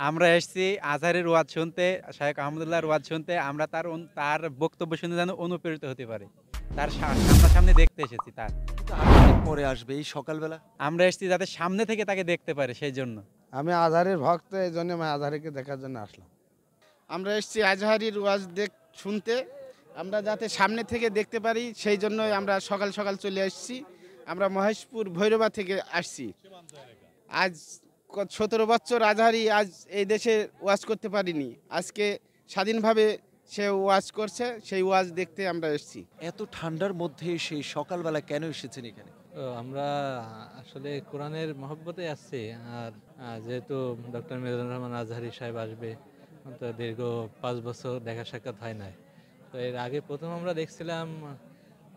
আমরা এসেছি আজহারের ওয়াজ শুনতে, শায়েখ আহমদুল্লাহর ওয়াজ শুনতে। আমরা তার বক্তব্য শুনে যেন অনুপ্রেরিত হতে পারি। তার সামনাসামনি দেখতে এসেছি তার। কিন্তু আরো অনেক পরে আসবে এই সকালবেলা। আমরা এসেছি যাতে সামনে থেকে তাকে দেখতে পারি সেইজন্য। আমি আজহারের ভক্ত, এইজন্য আমি আজহারিকে দেখার জন্য আসলাম। আমরা এসেছি আজহারির ওয়াজ শুনতে। আমরা যাতে সামনে থেকে দেখতে পারি সেই জন্যই আমরা সকাল সকাল চলে এসেছি। আমরা মহেশপুর ভৈরবা থেকে আসছি। আজ 17 বছর আজহারি আজ এই দেশে ওয়াজ করতে পারিনি। আজকে স্বাধীনভাবে সে ওয়াজ করছে, সেই ওয়াজ দেখতে আমরা এসেছি। এত ঠান্ডার মধ্যে সেই সকালবেলা কেন এসেছেন এখানে? তো আমরা আসলে কোরআনের মহব্বতে আসছি। আর যেহেতু ডক্টর মিজানুর রহমান আজহারি সাহেব আসবে, তো দীর্ঘ 5 বছর দেখা সাক্ষাৎ হয় নাই। তো এর আগে প্রথম আমরা দেখছিলাম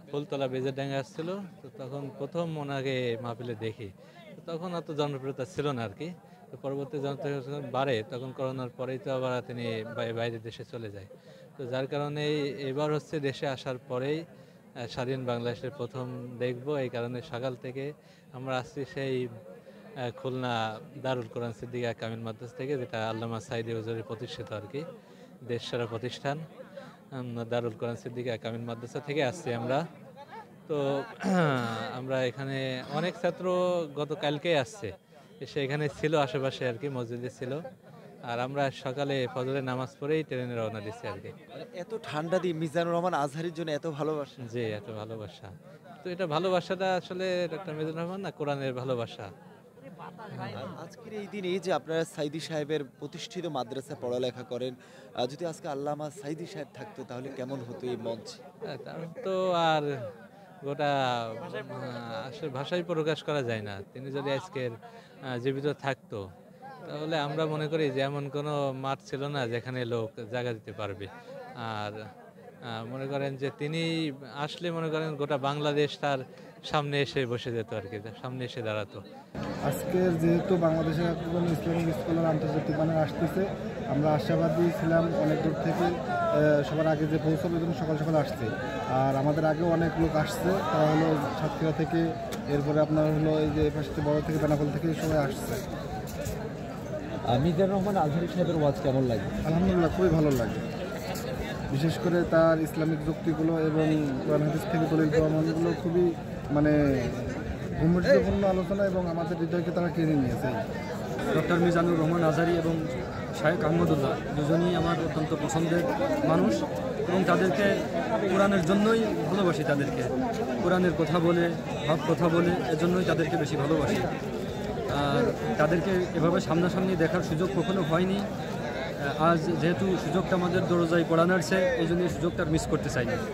ফুলতলা বেজেরডাঙ্গা আসছিল, তো তখন প্রথম ওনাকে মাহফিলে দেখি। তো তখন অত জনপ্রিয়তা ছিল না আর কি। তো পরবর্তী জনপ্রিয়তা যখন বাড়ে, তখন করোনার পরেই তো আবার তিনি বাইরের দেশে চলে যায়। তো যার কারণে এবার হচ্ছে দেশে আসার পরেই স্বাধীন বাংলাদেশের প্রথম দেখব। এই কারণে সকাল থেকে আমরা আসছি সেই খুলনা দারুল কোরআন সিদ্দিকা কামিল মাদ্রাসা থেকে, যেটা আল্লামা সাইদি হুজুরের প্রতিষ্ঠিত আর কি দেশসেরা প্রতিষ্ঠান। দারুল কোরআন সিদ্দিকা কামিল মাদ্রাসা থেকে আসছি আমরা। তো আমরা এখানে অনেক ছাত্র গতকালকেই আসছে, এসে এখানে ছিল আশেপাশে আর কি, মসজিদে ছিল। আর আমরা সকালে ফজরের নামাজ পড়েই ট্রেনে রওনা দিচ্ছি আর কি। মানে এত ঠান্ডা দিয়ে মিজানুর রহমান আজহারির জন্য এত ভালোবাসা। জি, এত ভালোবাসা। তো এটা ভালোবাসাটা আসলে ডক্টর মিজানুর রহমান না, কোরআনের ভালোবাসা। আর আজকের এই দিনে যে আপনারা সাইদি সাহেবের প্রতিষ্ঠিত মাদ্রাসায় পড়ালেখা করেন, যদি আজকে আল্লামা সাইদি সাহেব থাকতো তাহলে কেমন হতো এই মঞ্চ? তার তো আর গোটা আসলে ভাষায় প্রকাশ করা যায় না। তিনি যদি আজকের জীবিত থাকতো, তাহলে আমরা মনে করি যে এমন কোনো মাঠ ছিল না যেখানে লোক জায়গা দিতে পারবে। আর মনে করেন যে তিনি আসলে মনে করেন গোটা বাংলাদেশ তার সামনে এসে বসে যেত আর কি, সামনে এসে দাঁড়াতো। আজকের যেহেতু বাংলাদেশের একজন ইসলামিক স্কলার আন্তর্জাতিক মানে আসতেছে, আমরা আশাবাদী ছিলাম অনেক দূর থেকে। সবার আগে যে পৌঁছাবে জন্য সকাল সকাল আসছে। আর আমাদের আগেও অনেক লোক আসছে, তারা হলো সাতক্ষীরা থেকে, এরপরে আপনার হলো এই যে পাশে বড় থেকে বেনাপোল থেকে সবাই আসছে। মিজানুর রহমান আজহারি সাহেবের ওয়াজ কেমন লাগে? আলহামদুলিল্লাহ, খুবই ভালো লাগে। বিশেষ করে তার ইসলামিক যুক্তিগুলো এবং কোরআন হাদিস থেকে দলিল প্রমাণগুলো খুবই মানে গুরুত্বপূর্ণ আলোচনা, এবং আমাদের হৃদয়কে তারা কেড়ে নিয়েছে। ডক্টর মিজানুর রহমান আজহারি এবং শায়েখ আহমদুল্লাহ দুজনই আমার অত্যন্ত পছন্দের মানুষ, এবং তাদেরকে কোরআনের জন্যই ভালোবাসি। তাদেরকে কোরআনের কথা বলে, হক কথা বলে, এজন্যই তাদেরকে বেশি ভালোবাসি। আর তাদেরকে এভাবে সামনাসামনি দেখার সুযোগ কখনো হয়নি। আজ যেহেতু সুযোগটা আমাদের দরজায় পড়া নাড়ছে, এই জন্য সুযোগটা মিস করতে চাই না।